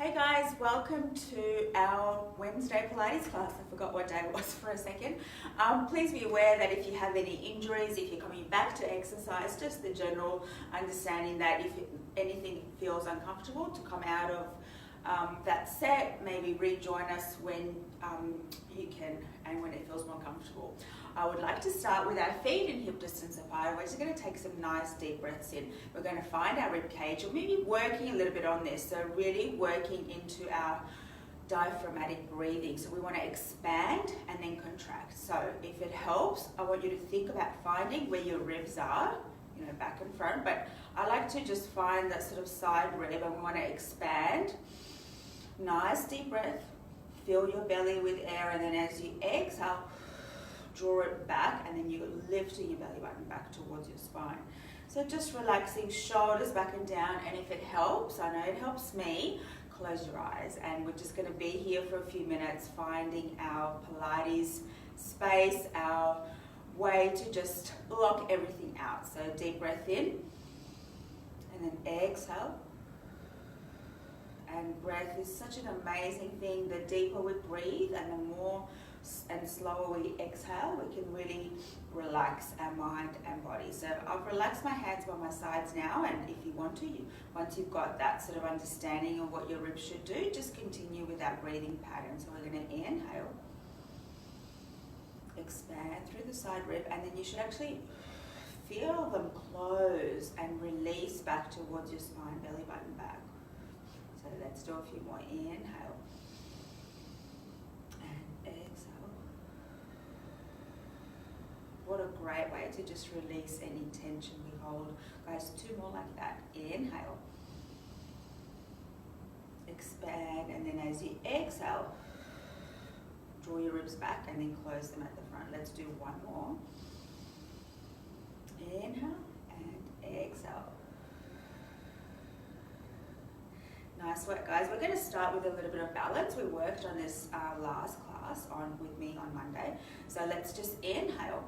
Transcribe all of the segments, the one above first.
Hey guys, welcome to our Wednesday Pilates class. I forgot what day it was for a second. Please be aware that if you have any injuries, if you're coming back to exercise, just the general understanding that if anything feels uncomfortable, to come out of that set, maybe rejoin us when you can and when it feels more comfortable. I would like to start with our feet in hip distance apart. We're just going to take some nice deep breaths in. We're going to find our rib cage, or maybe working a little bit on this, so really working into our diaphragmatic breathing. So we want to expand and then contract. So if it helps, I want you to think about finding where your ribs are, back and front, but I like to just find that sort of side rib, and we want to expand. Nice deep breath, fill your belly with air, and then as you exhale, draw it back, and then you're lifting your belly button back towards your spine. So just relaxing, shoulders back and down, and if it helps, I know it helps me, close your eyes, and we're just going to be here for a few minutes, finding our Pilates space, our way to just block everything out. So deep breath in, and then exhale. And breath is such an amazing thing. The deeper we breathe and the more and slower we exhale, we can really relax our mind and body. So I've relaxed my hands by my sides now, and if you want to, once you've got that sort of understanding of what your ribs should do, just continue with that breathing pattern. So we're going to inhale, expand through the side rib, and then you should actually feel them close and release back towards your spine, belly button back. So let's do a few more. Inhale and exhale. What a great way to just release any tension we hold. Guys, two more like that. Inhale, expand, and then as you exhale, draw your ribs back and then close them at the front. Let's do one more. Inhale and exhale. Nice work, guys. We're going to start with a little bit of balance. We worked on this last class with me on Monday. So let's just inhale.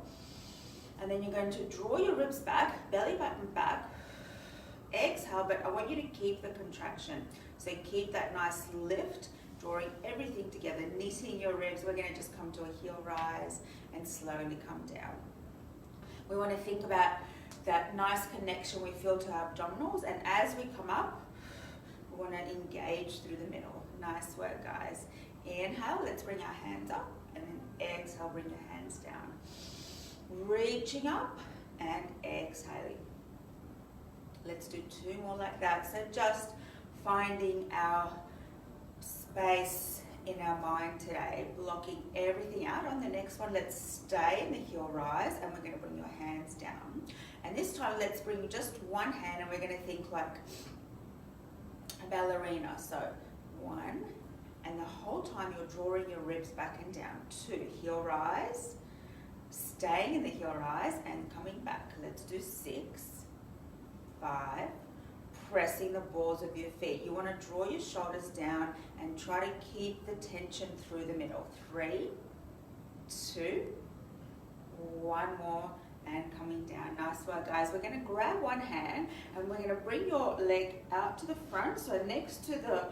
And then you're going to draw your ribs back, belly button back. Exhale, but I want you to keep the contraction. So keep that nice lift, drawing everything together, knitting your ribs. We're going to just come to a heel rise and slowly come down. We want to think about that nice connection we feel to our abdominals, and as we come up, we want to engage through the middle. Nice work, guys. Inhale, let's bring our hands up, and then exhale, bring your hands down. Reaching up and exhaling. Let's do two more like that. So just finding our space in our mind today, blocking everything out. On the next one, let's stay in the heel rise, and we're going to bring your hands down. And this time, let's bring just one hand, and we're going to think like a ballerina. So one, and the whole time you're drawing your ribs back and down. Two, heel rise, staying in the heel rise and coming back. Let's do 6, 5, pressing the balls of your feet. You want to draw your shoulders down and try to keep the tension through the middle. 3, 2, 1 more, and coming down. Nice work, guys. We're going to grab one hand and we're going to bring your leg out to the front, so next to the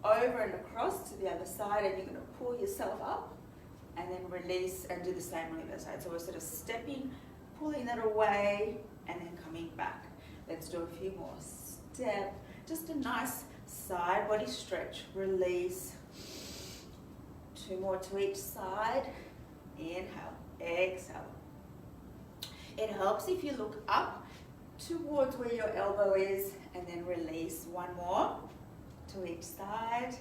over and across to the other side, and you're going to pull yourself up and then release and do the same on the other side. So we're sort of stepping, pulling that away and then coming back. Let's do a few more. Step, just a nice side body stretch, release. 2 more to each side. Inhale, exhale. It helps if you look up towards where your elbow is and then release. 1 more to each side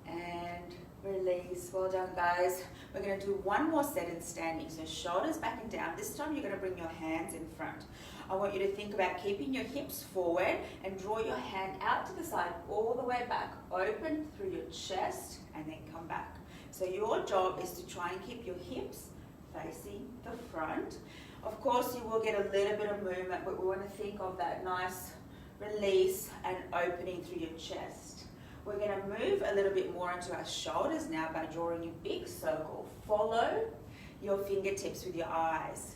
and release. Well done, guys. We're going to do 1 more set in standing. So shoulders back and down. This time you're going to bring your hands in front. I want you to think about keeping your hips forward and draw your hand out to the side all the way back. Open through your chest and then come back. So your job is to try and keep your hips facing the front. Of course, you will get a little bit of movement, but we want to think of that nice release and opening through your chest. We're going to move a little bit more into our shoulders now by drawing a big circle. Follow your fingertips with your eyes.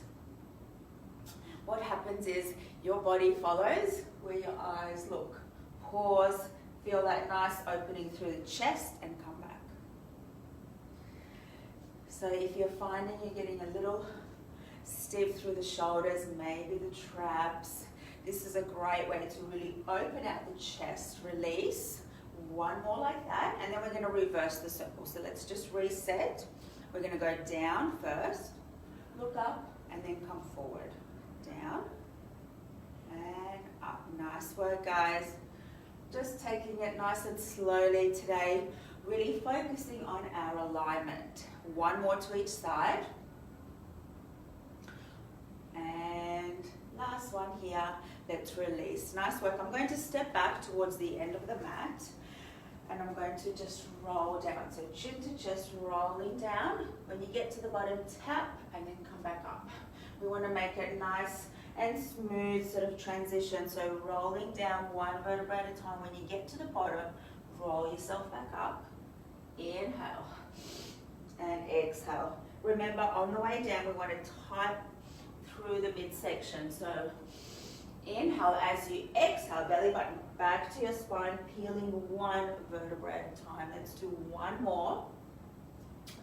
What happens is your body follows where your eyes look. Pause, feel that a nice opening through the chest and come back. So if you're finding you're getting a little stiff through the shoulders, maybe the traps, this is a great way to really open out the chest, release. One more like that, and then we're going to reverse the circle. So let's just reset. We're going to go down first, look up, and then come forward. Down and up. Nice work, guys. Just taking it nice and slowly today, really focusing on our alignment. One more to each side. And last one here. Let's release. Nice work. I'm going to step back towards the end of the mat. And I'm going to just roll down. So chin to chest, rolling down. When you get to the bottom, tap and then come back up. We want to make it nice and smooth sort of transition. So rolling down one vertebra at a time. When you get to the bottom, roll yourself back up. Inhale and exhale. Remember, on the way down, we want to tighten through the midsection. So inhale as you exhale, belly button back to your spine, peeling one vertebra at a time. Let's do one more.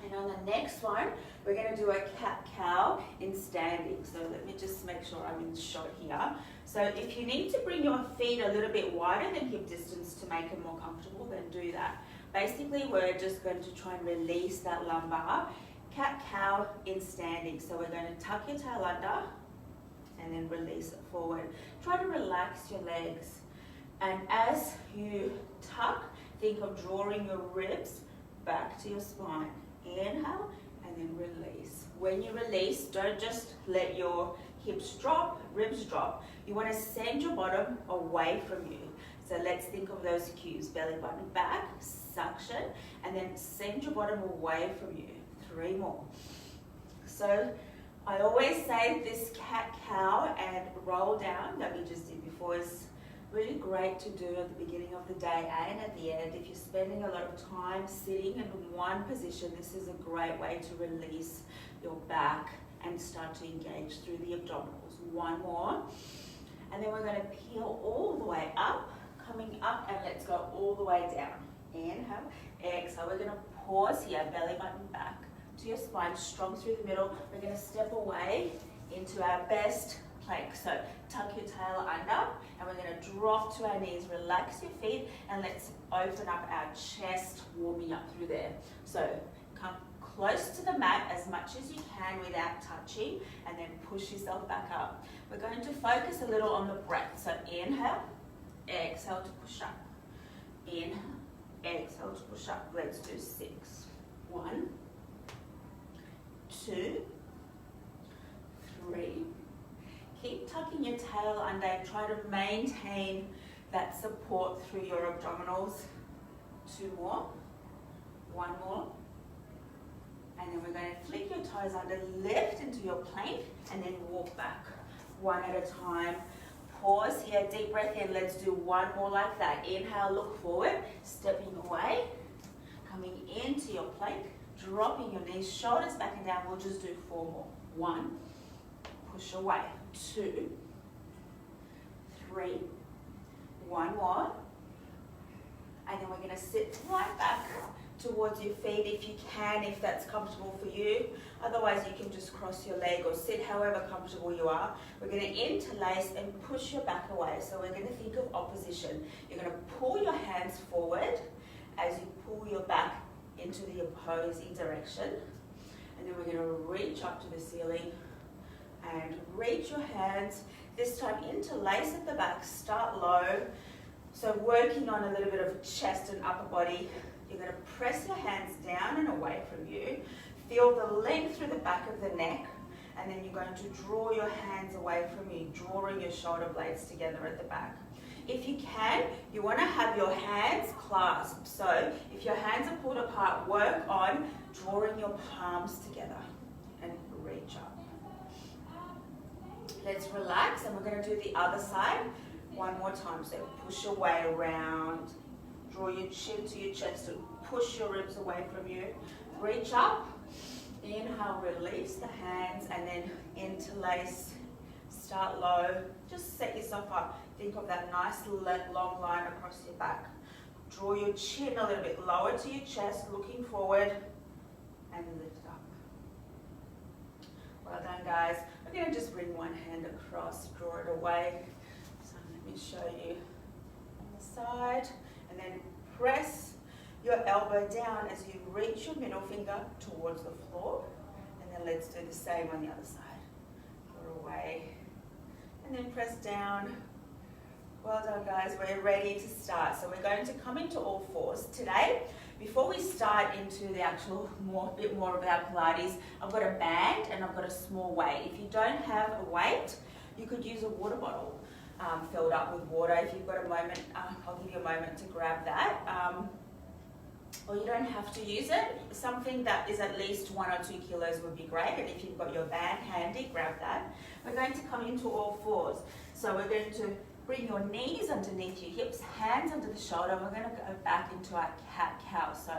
And on the next one, we're going to do a cat-cow in standing. So let me just make sure I'm in shot here. So if you need to bring your feet a little bit wider than hip distance to make it more comfortable, then do that. Basically, we're just going to try and release that lumbar. Cat-cow in standing. So we're going to tuck your tail under and then release it forward. Try to relax your legs. And as you tuck, think of drawing your ribs back to your spine. Inhale and then release. When you release, don't just let your hips drop, ribs drop. You want to send your bottom away from you. So let's think of those cues. Belly button back, suction, and then send your bottom away from you. 3 more. So I always say this cat-cow and roll down that we just did before is really great to do at the beginning of the day and at the end. If you're spending a lot of time sitting in one position, this is a great way to release your back and start to engage through the abdominals. One more. And then we're going to peel all the way up, coming up, and let's go all the way down. Inhale, exhale. We're going to pause here, belly button back to your spine, strong through the middle. We're going to step away into our best plank. So tuck your tail under, and we're going to drop to our knees. Relax your feet, and let's open up our chest, warming up through there. So come close to the mat as much as you can without touching, and then push yourself back up. We're going to focus a little on the breath. So inhale, exhale to push up. Inhale, exhale to push up. Let's do 6. 1, 2, 3. Keep tucking your tail under and try to maintain that support through your abdominals. 2 more. 1 more. And then we're going to flick your toes under, lift into your plank, and then walk back. 1 at a time. Pause here, deep breath in. Let's do 1 more like that. Inhale, look forward, stepping away, coming into your plank, dropping your knees, shoulders back and down. We'll just do 4 more. 1, push away. 2, 3, 1 more. And then we're going to sit right back towards your feet if you can, if that's comfortable for you. Otherwise, you can just cross your leg or sit however comfortable you are. We're going to interlace and push your back away. So we're going to think of opposition. You're going to pull your hands forward as you pull your back into the opposing direction. And then we're going to reach up to the ceiling and reach your hands. This time, interlace at the back, start low. So working on a little bit of chest and upper body. You're going to press your hands down and away from you. Feel the length through the back of the neck, and then you're going to draw your hands away from you, drawing your shoulder blades together at the back. If you can, you want to have your hands clasped. So if your hands are pulled apart, work on drawing your palms together and reach up. Let's relax, and we're going to do the other side 1 more time. So push your way around. Draw your chin to your chest and push your ribs away from you. Reach up. Inhale, release the hands, and then interlace. Start low. Just set yourself up. Think of that nice long line across your back. Draw your chin a little bit lower to your chest, looking forward, and lift up. Well done, guys. We're going to just bring one hand across, draw it away. So let me show you on the side, and then press your elbow down as you reach your middle finger towards the floor, and then let's do the same on the other side. Draw away, and then press down. Well done, guys. We're ready to start. So we're going to come into all fours today. Before we start into the actual bit more of our Pilates, I've got a band and I've got a small weight. If you don't have a weight, you could use a water bottle filled up with water. If you've got a moment, I'll give you a moment to grab that. Or you don't have to use it. Something that is at least 1 or 2 kilos would be great. And if you've got your band handy, grab that. We're going to come into all fours. So we're going to bring your knees underneath your hips, hands under the shoulder. We're going to go back into our cat-cow. So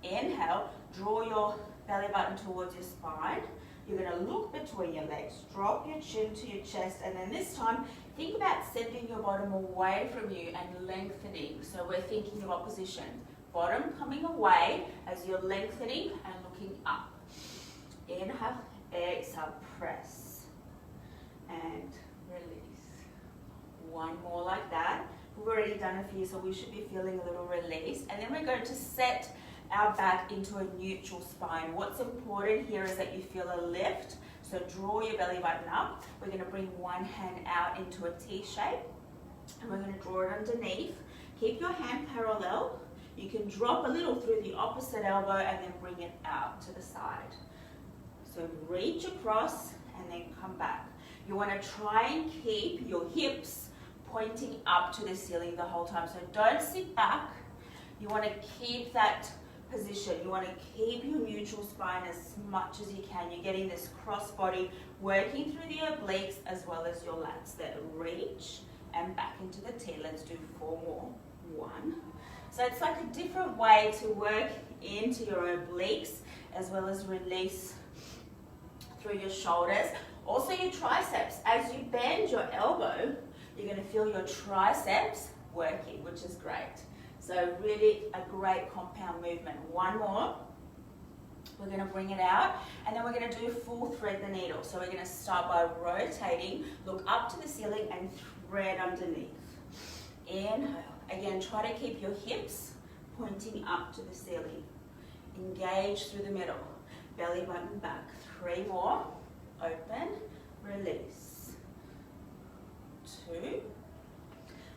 inhale, draw your belly button towards your spine. You're going to look between your legs, drop your chin to your chest, and then this time, think about sending your bottom away from you and lengthening. So we're thinking of opposition. Bottom coming away as you're lengthening and looking up. Inhale, exhale, press, and release. One more like that. We've already done a few, so we should be feeling a little released. And then we're going to set our back into a neutral spine. What's important here is that you feel a lift. So draw your belly button up. We're going to bring one hand out into a T shape. And we're going to draw it underneath. Keep your hand parallel. You can drop a little through the opposite elbow and then bring it out to the side. So reach across and then come back. You want to try and keep your hips pointing up to the ceiling the whole time. So don't sit back. You want to keep that position. You want to keep your neutral spine as much as you can. You're getting this cross body working through the obliques as well as your lats. Then reach and back into the T. Let's do 4 more. 1. So it's like a different way to work into your obliques as well as release through your shoulders. Also your triceps. As you bend your elbow, you're going to feel your triceps working, which is great. So really a great compound movement. 1 more. We're going to bring it out, and then we're going to do full thread the needle. So we're going to start by rotating, look up to the ceiling and thread underneath. Inhale. Again, try to keep your hips pointing up to the ceiling. Engage through the middle. Belly button back. 3 more. Open, release. 2.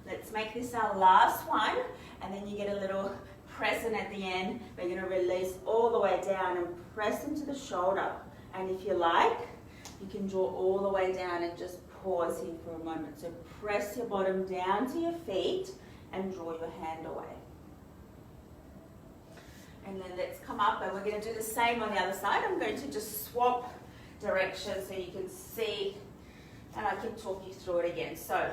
Let's make this our last one, and then you get a little press in at the end. We're going to release all the way down and press into the shoulder. And if you like, you can draw all the way down and just pause here for a moment. So press your bottom down to your feet and draw your hand away. And then let's come up, and we're going to do the same on the other side. I'm going to just swap direction so you can see, and I can talk you through it again. So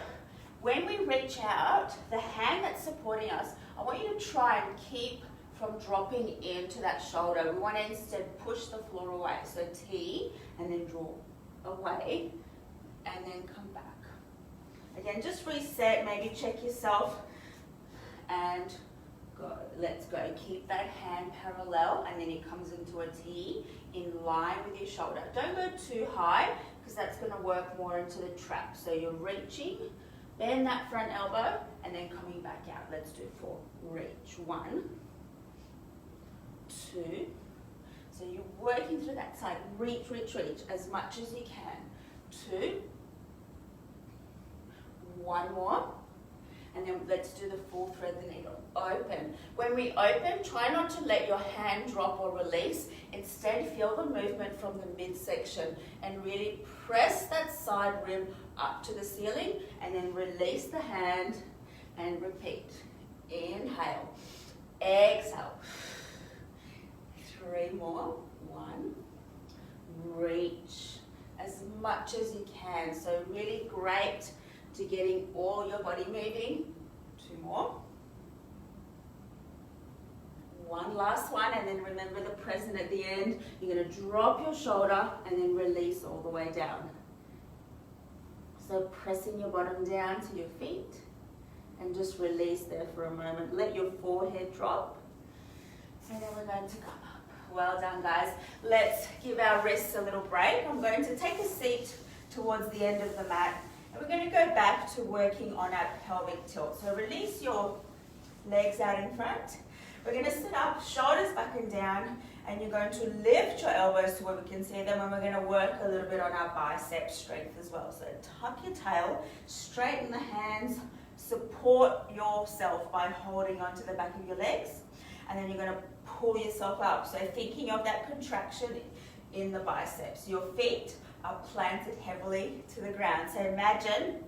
when we reach out, the hand that's supporting us, I want you to try and keep from dropping into that shoulder. We want to instead push the floor away. So T, and then draw away, and then come back. Again, just reset, maybe check yourself, and go. Let's go. Keep that hand parallel, and then it comes into a T in line with your shoulder. Don't go too high, because that's going to work more into the trap. So you're reaching, bend that front elbow, and then coming back out. Let's do 4. Reach. 1, 2. So you're working through that side. Reach, reach, reach as much as you can. 2. 1 more. And then let's do the full thread the needle. Open. When we open, try not to let your hand drop or release. Instead, feel the movement from the midsection and really press that side rib up to the ceiling, and then release the hand and repeat. Inhale. Exhale. 3 more. 1. Reach as much as you can. So really great to getting all your body moving. 2 more. 1 last one, and then remember the present at the end. You're going to drop your shoulder and then release all the way down. So pressing your bottom down to your feet And just release there for a moment. Let your forehead drop. And then we're going to come up. Well done, guys. Let's give our wrists a little break. I'm going to take a seat towards the end of the mat. And we're going to go back to working on our pelvic tilt. So release your legs out in front. We're going to sit up, shoulders back and down. And you're going to lift your elbows to where we can see them. And we're going to work a little bit on our bicep strength as well. So tuck your tail, straighten the hands, support yourself by holding onto the back of your legs, and then you're going to pull yourself up. So thinking of that contraction in the biceps. Your feet are planted heavily to the ground. So imagine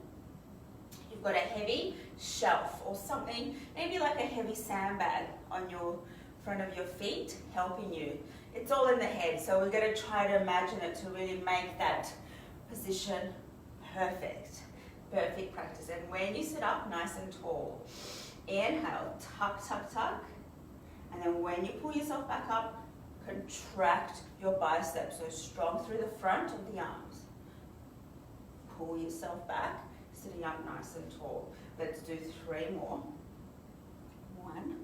you've got a heavy shelf or something, maybe like a heavy sandbag on your front of your feet helping you. It's all in the head, so we're going to try to imagine it to really make that position perfect. Perfect practice. And when you sit up nice and tall, inhale, tuck, tuck, tuck. And then when you pull yourself back up, contract your biceps. So strong through the front of the arms. Pull yourself back, sitting up nice and tall. Let's do 3 more. 1,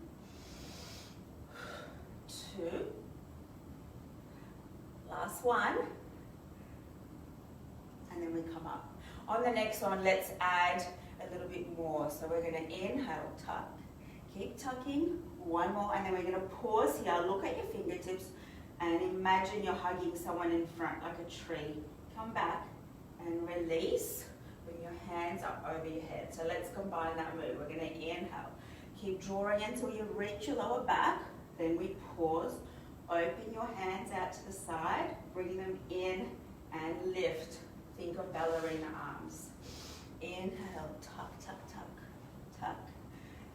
2. Last one. And then we come up. On the next one, let's add a little bit more. So we're going to inhale, tuck. Keep tucking. 1 more. And then we're going to pause here. Look at your fingertips and imagine you're hugging someone in front like a tree. Come back and release. Bring your hands up over your head. So let's combine that move. We're going to inhale. Keep drawing until you reach your lower back. Then we pause. Open your hands out to the side. Bring them in and lift. Think of ballerina arms. Inhale, tuck, tuck, tuck, tuck.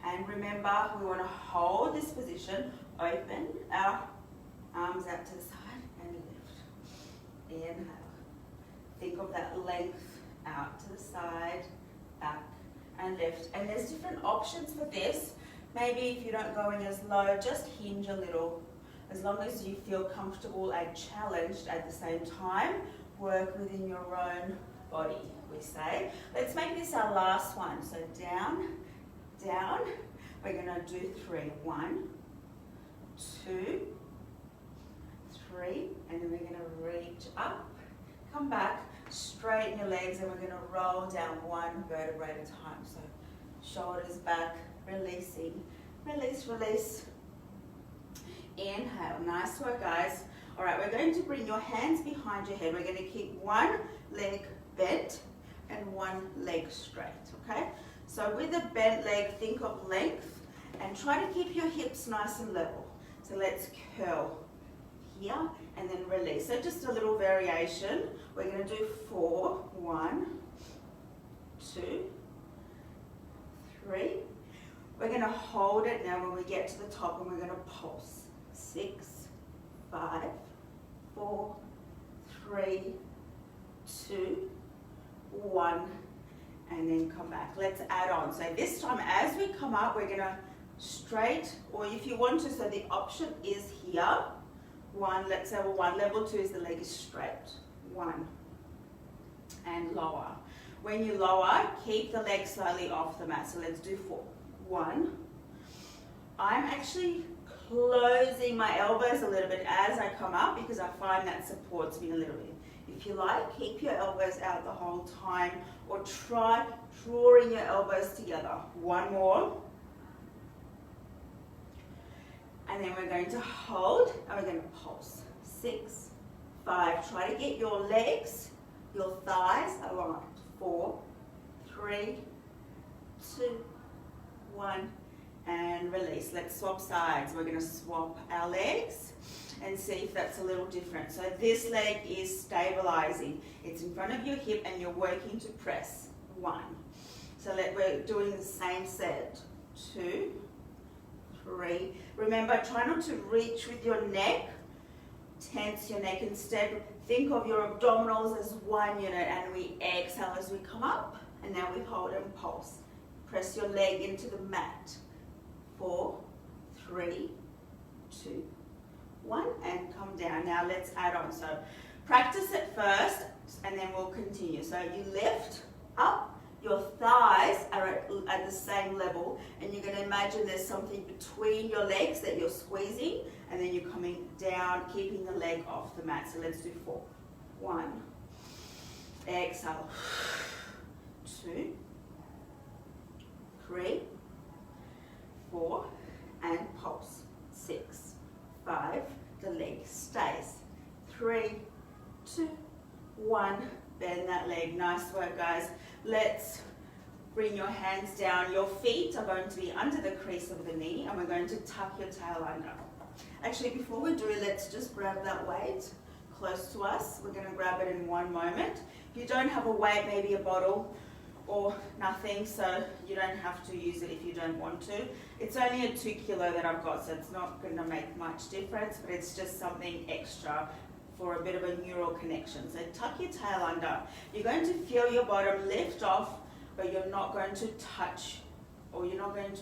And remember, we want to hold this position, open our arms out to the side and lift. Inhale. Think of that length out to the side, back and lift. And there's different options for this. Maybe if you're not going as low, just hinge a little. As long as you feel comfortable and challenged at the same time, work within your own body, we say. Let's make this our last one. So down, down. We're going to do 3. 1, 2, 3. And then we're going to reach up, come back, straighten your legs, and we're going to roll down 1 vertebrae at a time. So shoulders back, releasing, release, release. Inhale. Nice work, guys. All right, we're going to bring your hands behind your head. We're going to keep 1 leg bent and 1 leg straight, okay? So with a bent leg, think of length and try to keep your hips nice and level. So let's curl here and then release. So just a little variation. We're going to do 4. 1, 2, 3. We're going to hold it now when we get to the top, and we're going to pulse. 6, 5, 4, 3, 2, 1, and then come back. Let's add on. So this time, as we come up, we're going to straight, or if you want to, so the option is here. 1, let's say 1. Level 2 is the leg is straight. 1, and lower. When you lower, keep the leg slightly off the mat. So let's do 4. 1. I'm actually closing my elbows a little bit as I come up because I find that supports me a little bit. If you like, keep your elbows out the whole time or try drawing your elbows together. 1 more. And then we're going to hold and we're going to pulse. 6, 5. Try to get your legs, your thighs aligned. 4, 3, 2, 1. And release. Let's swap sides. We're going to swap our legs and see if that's a little different. So this leg is stabilizing. It's in front of your hip and you're working to press. 1. So we're doing the same set. 2, 3. Remember, try not to reach with your neck. Tense your neck. Instead, think of your abdominals as 1 unit, and we exhale as we come up. And now we hold and pulse. Press your leg into the mat. 4, 3, 2, 1, and come down. Now let's add on. So practice it first and then we'll continue. So you lift up your thighs are at the same level, and you're going to imagine there's something between your legs that you're squeezing, and then you're coming down, keeping the leg off the mat. So let's do 4. 1. Exhale. 2. 3. 4. And pulse. 6. 5. The leg stays. 3, 2, 1. Bend that leg. Nice work, guys. Let's bring your hands down. Your feet are going to be under the crease of the knee, and we're going to tuck your tail under. Actually, before we do, let's just grab that weight close to us. We're going to grab it in one moment. If you don't have a weight, maybe a bottle or nothing, so you don't have to use it if you don't want to. It's only a 2 kilo that I've got, so it's not going to make much difference, but it's just something extra for a bit of a neural connection. So tuck your tail under. You're going to feel your bottom lift off, but you're not going to touch, or you're not going to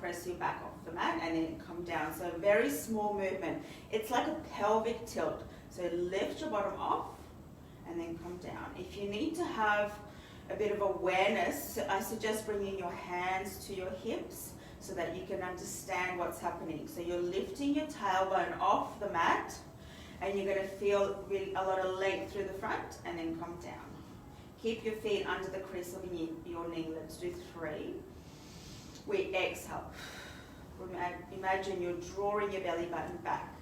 press your back off the mat and then come down. So a very small movement. It's like a pelvic tilt. So lift your bottom off and then come down. If you need to have a bit of awareness, I suggest bringing your hands to your hips so that you can understand what's happening. So you're lifting your tailbone off the mat, and you're going to feel really a lot of length through the front, and then come down. Keep your feet under the crease of your knee. Let's do 3. We exhale. Imagine you're drawing your belly button back.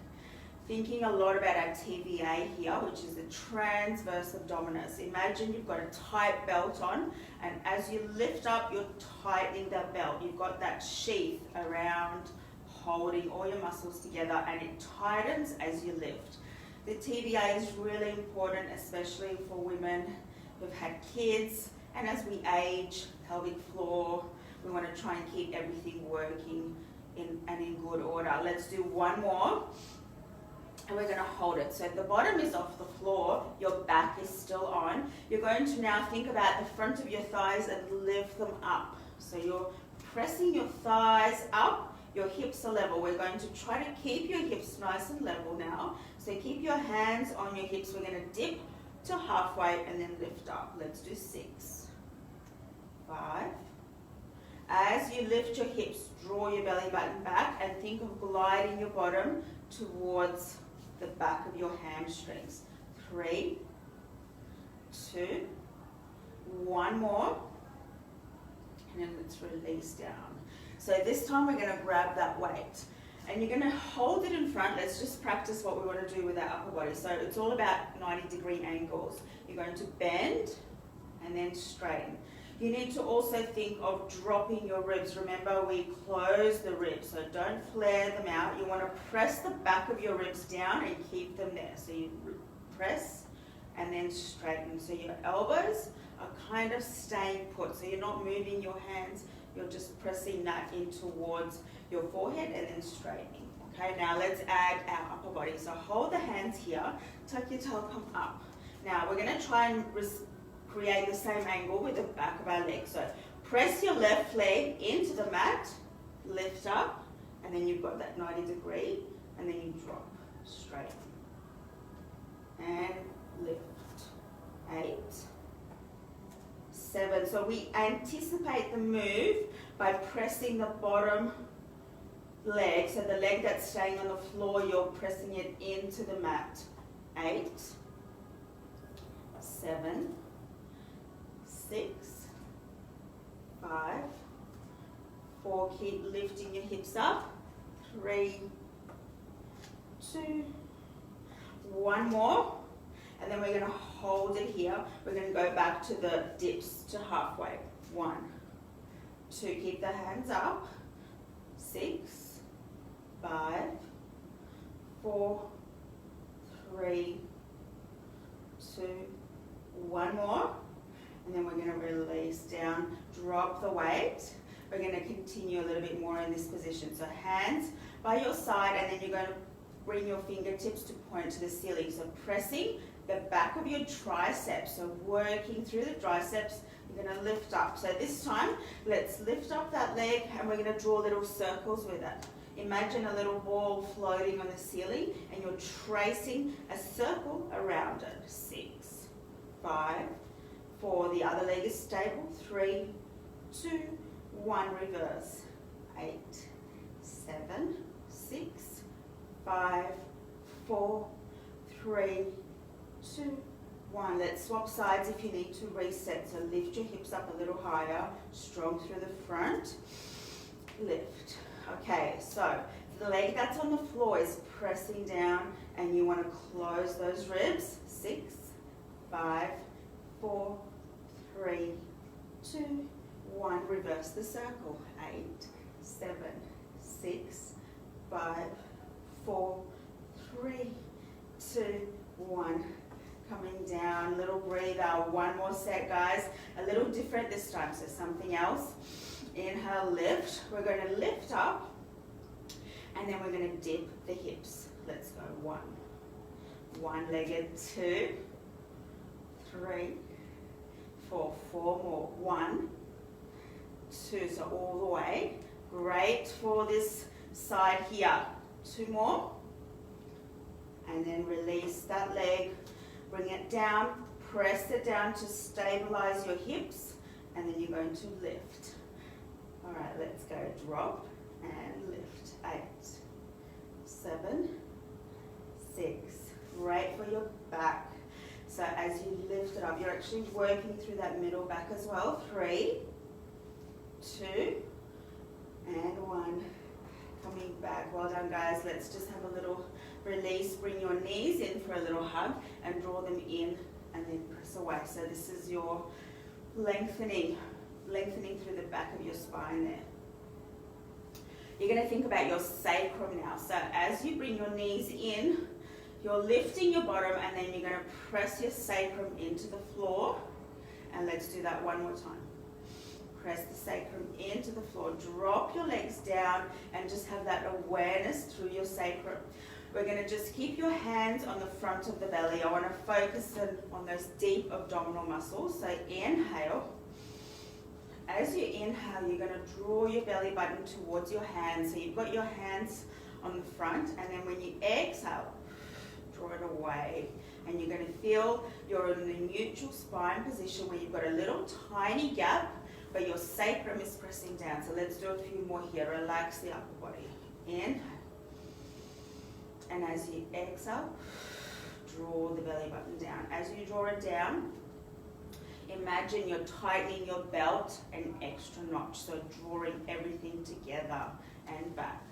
Thinking a lot about our TVA here, which is the transverse abdominis. Imagine you've got a tight belt on, and as you lift up, you're tightening that belt. You've got that sheath around, holding all your muscles together, and it tightens as you lift. The TVA is really important, especially for women who've had kids, and as we age, pelvic floor, we want to try and keep everything working in good order. Let's do one more. And we're going to hold it. So the bottom is off the floor, your back is still on. You're going to now think about the front of your thighs and lift them up. So you're pressing your thighs up, your hips are level. We're going to try to keep your hips nice and level now. So keep your hands on your hips. We're going to dip to halfway and then lift up. Let's do 6. 5. As you lift your hips, draw your belly button back and think of gliding your bottom towards the back of your hamstrings. 3, 2, 1 more, and then let's release down. So this time we're going to grab that weight, and you're going to hold it in front. Let's just practice what we want to do with our upper body. So it's all about 90-degree angles. You're going to bend and then straighten. You need to also think of dropping your ribs. Remember, we close the ribs, so don't flare them out. You want to press the back of your ribs down and keep them there. So you press and then straighten. So your elbows are kind of staying put. So you're not moving your hands, you're just pressing that in towards your forehead and then straightening. Okay, now let's add our upper body. So hold the hands here, tuck your tail, come up. Now we're going to try and create the same angle with the back of our leg. So press your left leg into the mat, lift up, and then you've got that 90 degree, and then you drop straight. And lift. 8, 7. So we anticipate the move by pressing the bottom leg. So the leg that's staying on the floor, you're pressing it into the mat. 8, 7, 6, 5, 4, keep lifting your hips up. 3, 2, 1 more. And then we're going to hold it here. We're going to go back to the dips to halfway. 1, 2, keep the hands up. 6, 5, 4, 3, 2, 1 more. And then we're going to release down, drop the weight. We're going to continue a little bit more in this position. So hands by your side, and then you're going to bring your fingertips to point to the ceiling. So pressing the back of your triceps, so working through the triceps, you're going to lift up. So this time, let's lift up that leg, and we're going to draw little circles with it. Imagine a little ball floating on the ceiling, and you're tracing a circle around it. 6, 5, 4. The other leg is stable. 3, 2, 1. Reverse. 8, 7, 6, 5, 4, 3, 2, 1. Let's swap sides if you need to reset. So lift your hips up a little higher, strong through the front. Lift. Okay, so the leg that's on the floor is pressing down and you want to close those ribs. 6, 5, 4, 3, 2, 1. Reverse the circle. 8, 7, 6, 5, 4, 3, 2, 1. Coming down, little breather. One more set, guys. A little different this time, so something else. Inhale, lift. We're going to lift up and then we're going to dip the hips. Let's go. 1. One-legged. 2, 3, 4. 4 more. 1, 2. So all the way. Great for this side here. 2 more. And then release that leg. Bring it down. Press it down to stabilize your hips. And then you're going to lift. All right, let's go. Drop and lift. 8, 7, 6. Great for your back. So as you lift it up, you're actually working through that middle back as well. 3, 2, and 1. Coming back. Well done, guys. Let's just have a little release. Bring your knees in for a little hug and draw them in and then press away. So this is your lengthening through the back of your spine there. You're going to think about your sacrum now. So as you bring your knees in, you're lifting your bottom and then you're going to press your sacrum into the floor. And let's do that one more time. Press the sacrum into the floor. Drop your legs down and just have that awareness through your sacrum. We're going to just keep your hands on the front of the belly. I want to focus on those deep abdominal muscles. So inhale. As you inhale, you're going to draw your belly button towards your hands. So you've got your hands on the front, and then when you exhale, draw it away. And you're going to feel you're in the neutral spine position where you've got a little tiny gap, but your sacrum is pressing down. So let's do a few more here. Relax the upper body. Inhale. And as you exhale, draw the belly button down. As you draw it down, imagine you're tightening your belt an extra notch. So drawing everything together and back.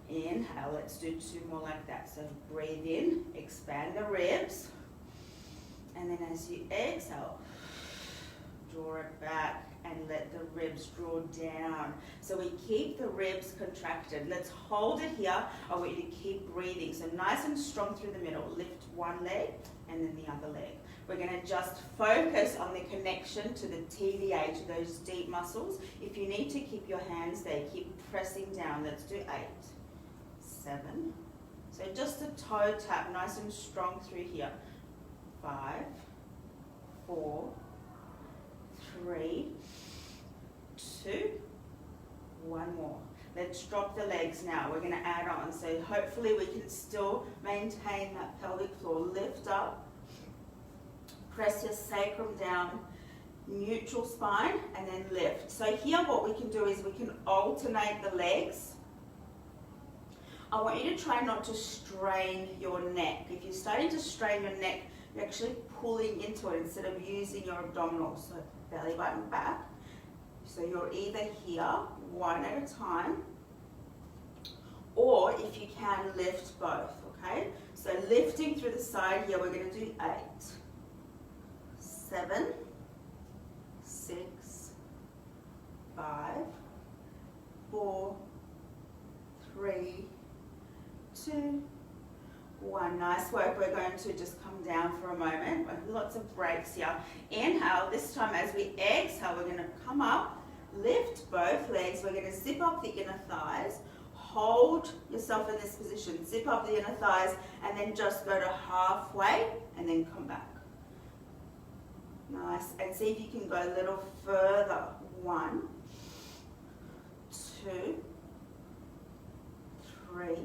Inhale. Let's do 2 more like that. So breathe in, expand the ribs. And then as you exhale, draw it back and let the ribs draw down. So we keep the ribs contracted. Let's hold it here. I want you to keep breathing. So nice and strong through the middle. Lift one leg and then the other leg. We're going to just focus on the connection to the TVA, to those deep muscles. If you need to keep your hands there, keep pressing down. Let's do 8, 7. So just a toe tap, nice and strong through here. 5, 4, 3, 2, 1 more. Let's drop the legs now. We're going to add on. So hopefully we can still maintain that pelvic floor. Lift up. Press your sacrum down. Neutral spine and then lift. So here what we can do is we can alternate the legs. I want you to try not to strain your neck. If you're starting to strain your neck, you're actually pulling into it instead of using your abdominals. So belly button back. So you're either here, one at a time, or if you can, lift both, okay? So lifting through the side here, we're going to do 8, 7, 6, 5, 4, 3, 2, 1. Nice work. We're going to just come down for a moment. Lots of breaks here. Inhale. This time as we exhale, we're going to come up, lift both legs. We're going to zip up the inner thighs. Hold yourself in this position. Zip up the inner thighs and then just go to halfway and then come back. Nice. And see if you can go a little further. 1, 2, 3,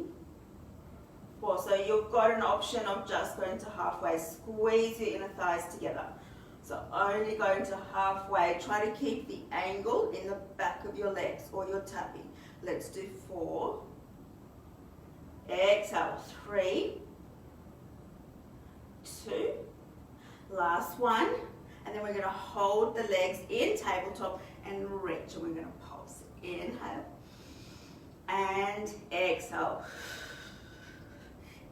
4. So you've got an option of just going to halfway. Squeeze your inner thighs together. So only going to halfway. Try to keep the angle in the back of your legs or your tapping. Let's do 4. Exhale, 3, 2. Last one. And then we're going to hold the legs in tabletop and reach. And we're going to pulse. Inhale. And exhale.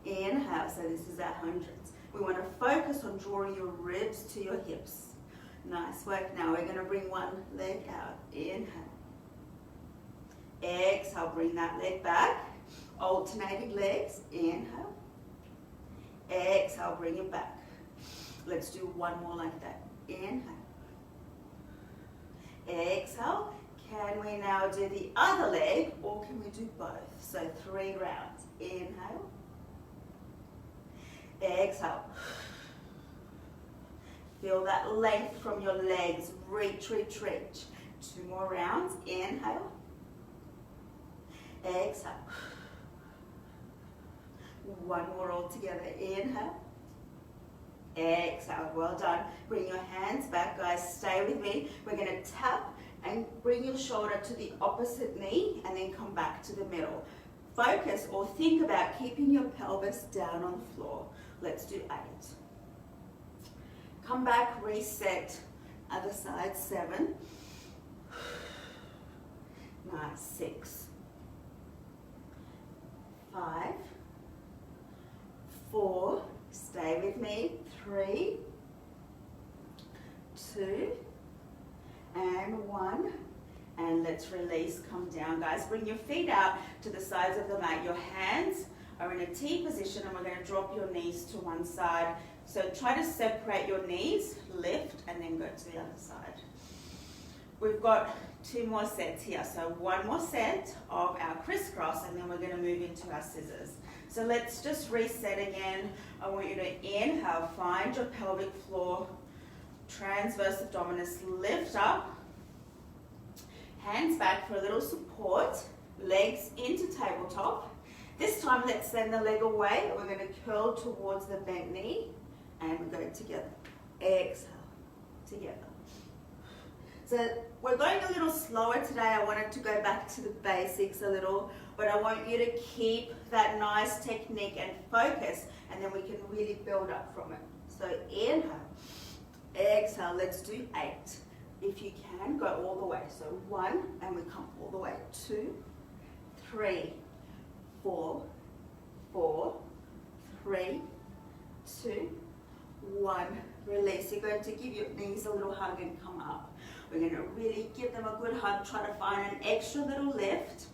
Inhale. So this is our hundreds. We want to focus on drawing your ribs to your hips. Nice work. Now we're going to bring one leg out. Inhale. Exhale. Bring that leg back. Alternating legs. Inhale. Exhale. Bring it back. Let's do one more like that. Inhale. Exhale. Can we now do the other leg or can we do both? So 3 rounds. Inhale. Exhale. Feel that length from your legs. Reach, reach, reach. 2 more rounds. Inhale. Exhale. 1 more all together. Inhale. Exhale. Well done. Bring your hands back, guys. Stay with me. We're going to tap and bring your shoulder to the opposite knee and then come back to the middle. Focus or think about keeping your pelvis down on the floor. Let's do 8. Come back, reset. Other side, 7. Nice, 6. 5. 4. Stay with me. 3. 2. And 1. And let's release, come down, guys. Bring your feet out to the sides of the mat. Your hands are in a T position and we're going to drop your knees to one side. So try to separate your knees, lift, and then go to the other side. We've got 2 more sets here. So 1 more set of our crisscross and then we're going to move into our scissors. So let's just reset again. I want you to inhale, find your pelvic floor, transverse abdominis, lift up. Hands back for a little support, legs into tabletop. This time let's send the leg away. We're going to curl towards the bent knee and we're going together. Exhale, together. So we're going a little slower today. I wanted to go back to the basics a little, but I want you to keep that nice technique and focus and then we can really build up from it. So inhale, exhale, let's do 8. If you can, go all the way. So 1, and we come all the way. 2, 3, 4, 4, 3, 2, 1. Release. You're going to give your knees a little hug and come up. We're going to really give them a good hug. Try to find an extra little lift.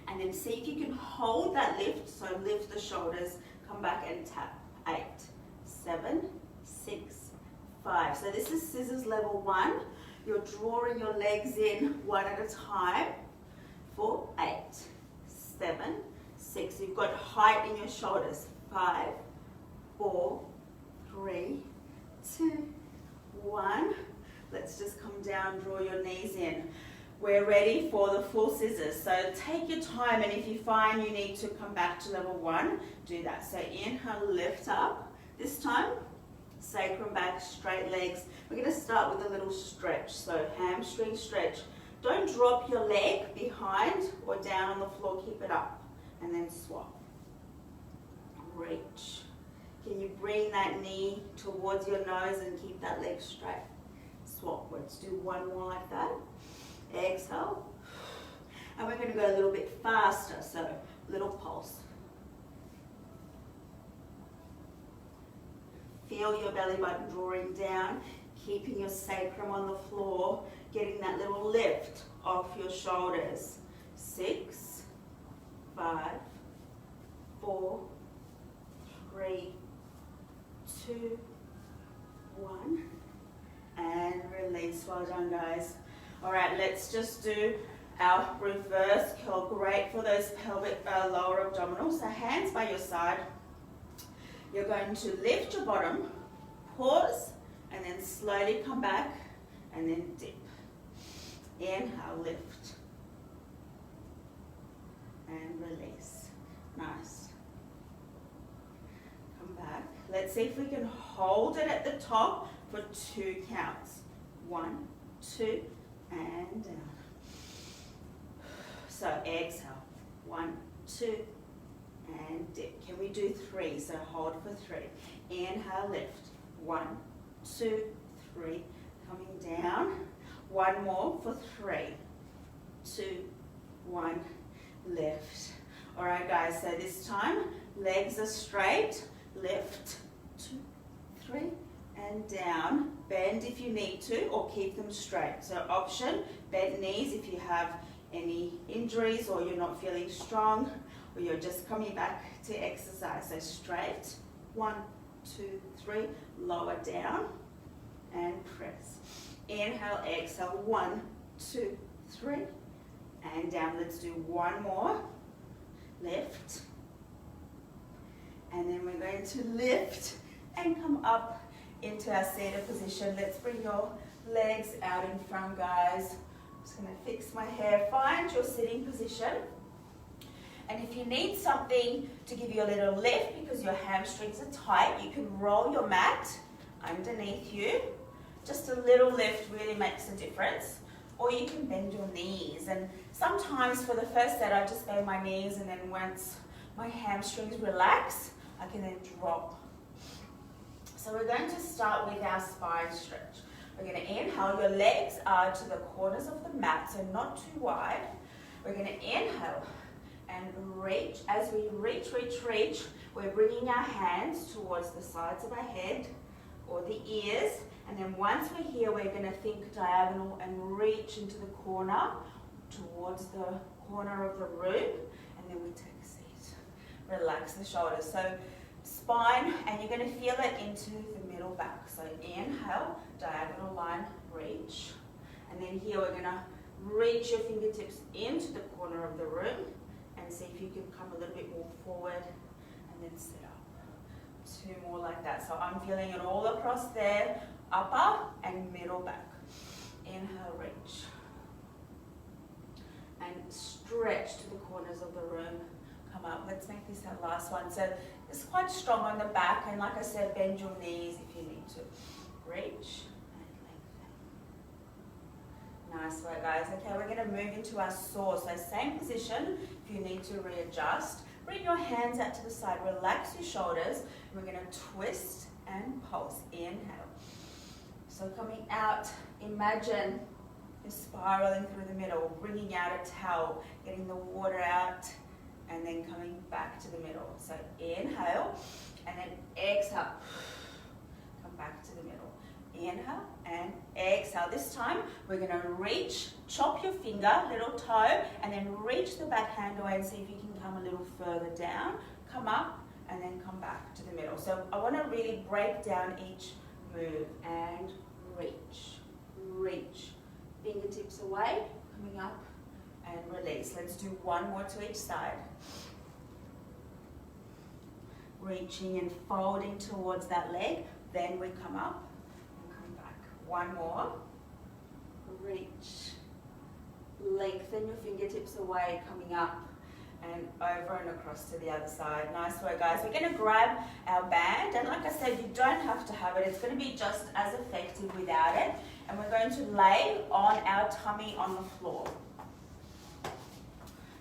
And then see if you can hold that lift. So lift the shoulders, come back and tap. 8, 7, 6, 5. So this is scissors level 1. You're drawing your legs in one at a time for 8, 7, 6. You've got height in your shoulders. 5, 4, 3, 2, 1. Let's just come down, draw your knees in. We're ready for the full scissors. So take your time and if you find you need to come back to level 1, do that. So inhale, lift up. This time, sacrum back, straight legs. We're going to start with a little stretch. So hamstring stretch. Don't drop your leg behind or down on the floor. Keep it up. And then swap. Reach. Can you bring that knee towards your nose and keep that leg straight? Swap. Let's do 1 more like that. Exhale. And we're going to go a little bit faster. So little pulse. Feel your belly button drawing down, keeping your sacrum on the floor, getting that little lift off your shoulders. 6, 5, 4, 3, 2, 1, and release. Well done, guys. All right, let's just do our reverse curl. Great for those pelvic lower abdominals. So hands by your side. You're going to lift your bottom, pause, and then slowly come back, and then dip. Inhale, lift, and release. Nice. Come back. Let's see if we can hold it at the top. for 2 counts. 1, 2, and down. So exhale. 1, 2, and dip. Can we do 3? So hold for 3. Inhale, lift. 1, 2, 3. Coming down. 1 more for 3, 2, 1. Lift. All right, guys. So this time, legs are straight. Lift. 2, 3, and down. Bend if you need to, or keep them straight. So option, bend knees if you have any injuries or you're not feeling strong, or you're just coming back to exercise. So straight, 1, 2, 3, lower down, and press. Inhale, exhale, 1, 2, 3, and down. Let's do 1 more. Lift. And then we're going to lift and come up into our seated position. Let's bring your legs out in front, guys. I'm just going to fix my hair. Find your sitting position. And if you need something to give you a little lift because your hamstrings are tight, you can roll your mat underneath you. Just a little lift really makes a difference. Or you can bend your knees. And sometimes for the first set, I just bend my knees, and then once my hamstrings relax, I can then drop. So we're going to start with our spine stretch. We're going to inhale. Your legs are to the corners of the mat, so not too wide. We're going to inhale and reach. As we reach, we're bringing our hands towards the sides of our head or the ears. And then once we're here, we're going to think diagonal and reach into the corner, towards the corner of the room. And then we take a seat. Relax the shoulders. So spine, and you're going to feel it into the middle back. So inhale, diagonal line, reach. And then here we're going to reach your fingertips into the corner of the room and see if you can come a little bit more forward and then sit up. 2 more like that. So I'm feeling it all across there, upper and middle back. Inhale, reach. And stretch to the corners of the room. Come up. Let's make this our last one. So it's quite strong on the back, and like I said, bend your knees if you need to. Reach and lengthen. Nice work, guys. Okay, we're going to move into our saw. So same position. If you need to readjust, bring your hands out to the side. Relax your shoulders. We're going to twist and pulse. Inhale. So coming out, imagine you're spiraling through the middle, bringing out a towel, getting the water out, and then coming back to the middle. So inhale, and then exhale. Come back to the middle. Inhale and exhale. This time we're going to reach, chop your finger, little toe, and then reach the back hand away and see if you can come a little further down. Come up and then come back to the middle. So I want to really break down each move and reach, reach. Fingertips away, coming up and release. Let's do 1 more to each side. Reaching and folding towards that leg. Then we come up and come back. 1 more. Reach. Lengthen your fingertips away, coming up and over and across to the other side. Nice work, guys. We're going to grab our band, and like I said, you don't have to have it. It's going to be just as effective without it. And we're going to lay on our tummy on the floor.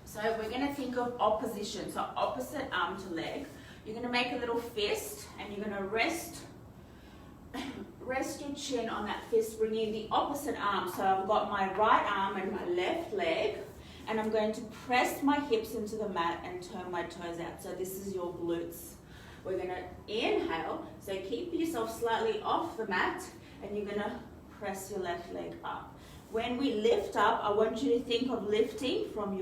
So we're going to think of opposition, so opposite arm to leg. You're going to make a little fist, and you're going to rest your chin on that fist, bringing the opposite arm. So I've got my right arm and my left leg, and I'm going to press my hips into the mat and turn my toes out. So this is your glutes. We're going to inhale, so keep yourself slightly off the mat, and you're going to press your left leg up. When we lift up, I want you to think of lifting from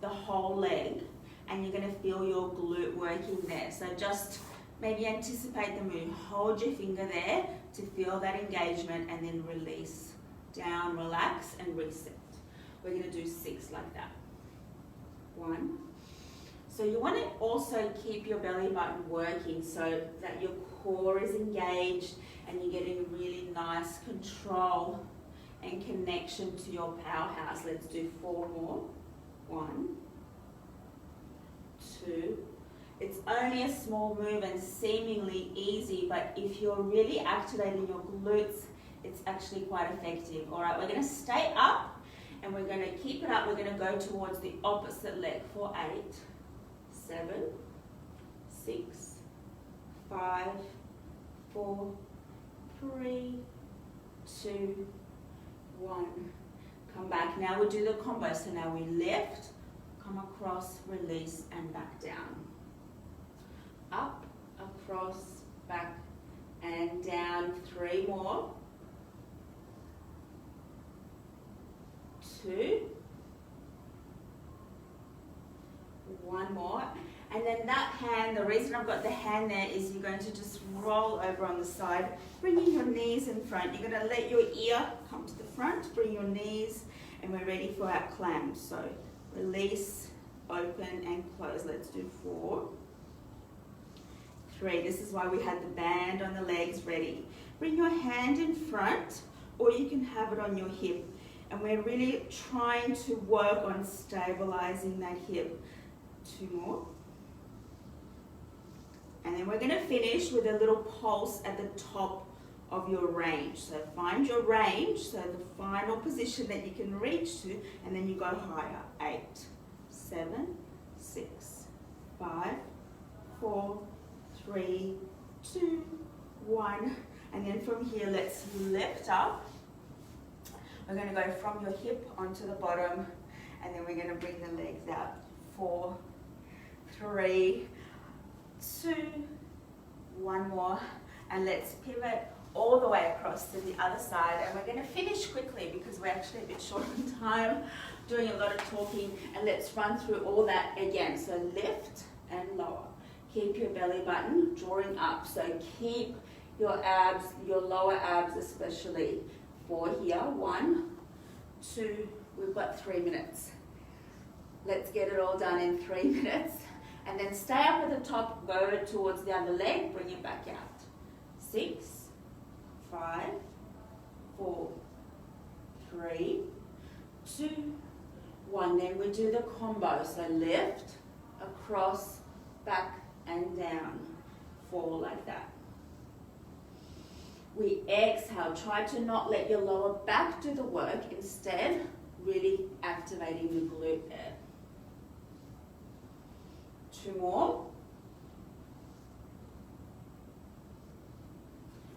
the whole leg, and you're going to feel your glute working there. So just maybe anticipate the move. Hold your finger there to feel that engagement, and then release. Down, relax, and reset. We're going to do 6 like that. 1. So you want to also keep your belly button working so that your core is engaged and you're getting really nice control and connection to your powerhouse. Let's do 4 more. 1, 2. It's only a small move and seemingly easy, but if you're really activating your glutes, it's actually quite effective. All right, we're going to stay up and we're going to keep it up. We're going to go towards the opposite leg for 8, 7, 6, 5, 4, 3, 2, 1. Come back. Now we'll do the combo. So now we lift, come across, release, and back down. Up, across, back, and down. 3 more. 2. 1 more. And then that hand, the reason I've got the hand there is you're going to just roll over on the side, bringing your knees in front. You're going to let your ear come to the front, bring your knees, and we're ready for our clam. So release, open, and close. Let's do 4, 3. This is why we had the band on the legs ready. Bring your hand in front, or you can have it on your hip. And we're really trying to work on stabilizing that hip. 2 more. And then we're going to finish with a little pulse at the top of your range. So find your range, so the final position that you can reach to, and then you go higher. 8, 7, 6, 5, 4, 3, 2, 1. And then from here, let's lift up. We're going to go from your hip onto the bottom, and then we're going to bring the legs out. 4, 3, 2, 1 more, and let's pivot all the way across to the other side. And we're going to finish quickly because we're actually a bit short on time, doing a lot of talking. And let's run through all that again. So lift and lower. Keep your belly button drawing up. So keep your abs, your lower abs especially. 4 here. 1, 2. We've got 3 minutes. Let's get it all done in 3 minutes. And then stay up at the top, go towards the other leg, bring it back out. 6, 5, 4, 3, 2, 1. Then we do the combo. So lift, across, back, and down. 4 like that. We exhale. Try to not let your lower back do the work. Instead, really activating the glute there. 2 more.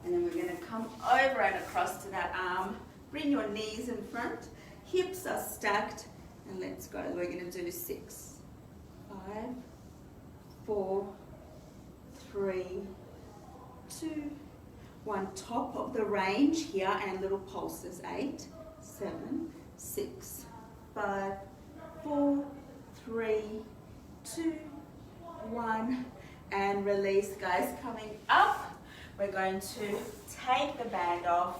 And then we're going to come over and across to that arm. Bring your knees in front. Hips are stacked. And let's go. We're going to do 6, 5, 4, 3, 2, 1. Top of the range here and little pulses. 8, 7, 6, 5, 4, 3, 2, 1, and release, guys. Coming up, we're going to take the band off.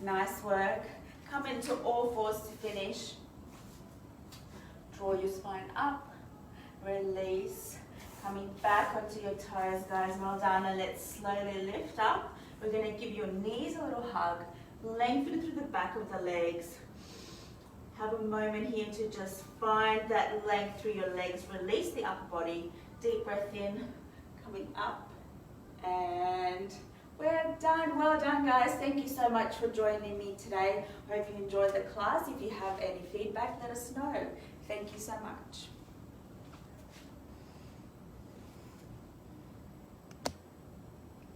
Nice work. Come into all fours to finish. Draw your spine up. Release. Coming back onto your toes, guys. Well done. And let's slowly lift up. We're going to give your knees a little hug. Lengthen through the back of the legs. Have a moment here to just find that length through your legs. Release the upper body. Deep breath in, coming up, and we're done. Well done, guys. Thank you so much for joining me today. I hope you enjoyed the class. If you have any feedback, let us know. Thank you so much.